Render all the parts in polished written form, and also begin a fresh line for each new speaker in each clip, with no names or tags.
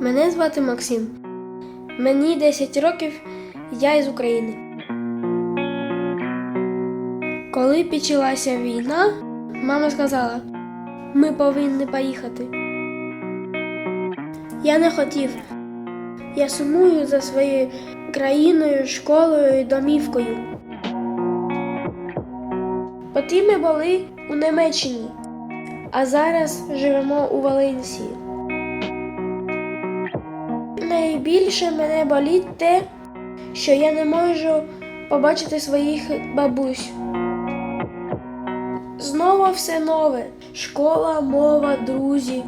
Мене звати Максим. Мені 10 років, я із України. Коли почалася війна, мама сказала, ми повинні поїхати. Я не хотів. Я сумую за своєю країною, школою і домівкою. Потім ми були у Німеччині, а зараз живемо у Валенсії. Найбільше мене болить те, що я не можу побачити своїх бабусь. Знову все нове. Школа, мова, друзі.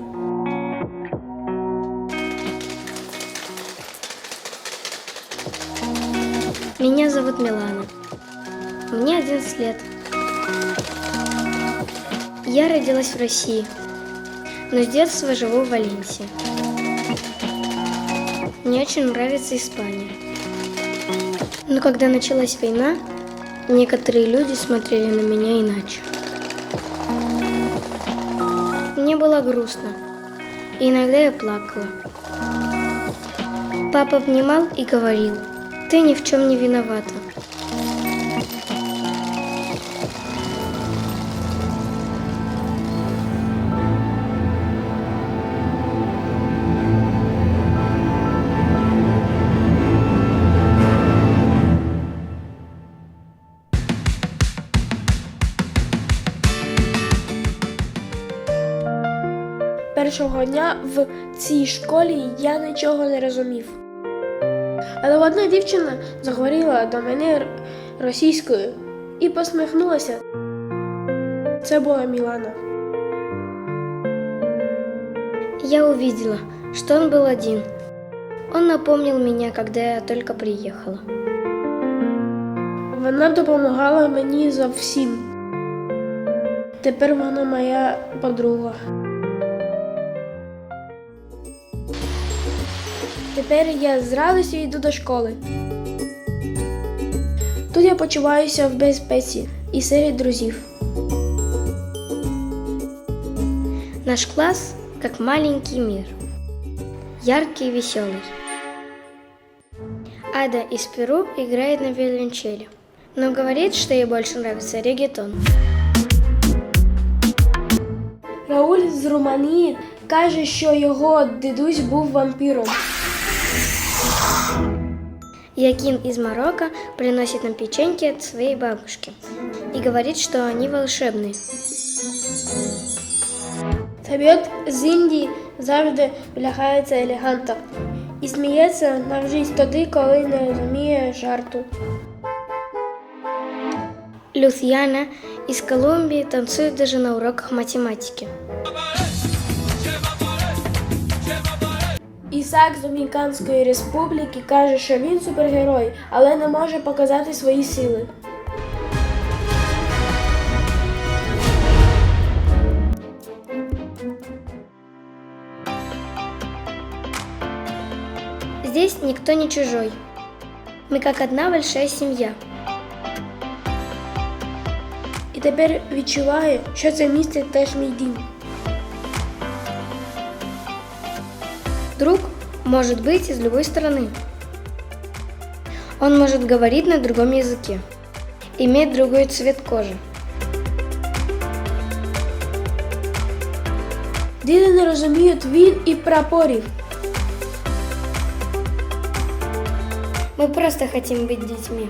Меня зовут Милана. Мне 11 лет. Я родилась в России, но с детства живу в Валенсии. Мне очень нравится Испания. Но когда началась война, некоторые люди смотрели на меня иначе. Мне было грустно, и иногда я плакала. Папа обнимал и говорил: «Ты ни в чем не виновата».
Першого дня в цій школі я нічого не розумів. Але одна дівчина заговорила до мене російською і посміхнулася. Це була Мілана.
Я увидела, что он был один. Он напомнил меня, когда я только приехала.
Вона допомагала мені за всім. Тепер вона моя подруга. Тепер я з радістю йду до школи. Тут я почуваюся в безпеці і серед друзів.
Наш класс как маленький мир. Яркий и веселый. Ада из Перу играет на виолончели, но говорит, что ей больше нравится реггетон.
Рауль з Румунії каже, що його дідусь був вампіром.
Якин из Марокко приносит нам печеньки от своей бабушки и говорит, что они волшебные.
Табіот з Індії завжди влягається елегантно і сміється навжись тоді, коли не розуміє жарту.
Люсьяна из Колумбии танцует даже на уроках математики.
Ісак з Домініканської республіки каже, що він супергерой, але не може показати свої сили.
Здесь никто не чужой. Мы как одна большая семья.
І тепер відчуваю, що це місце теж мій дім.
Друг может быть из любой страны. Он может говорить на другом языке, иметь другой цвет кожи.
Діти не розуміють війн і прапорів.
Мы просто хотим быть детьми.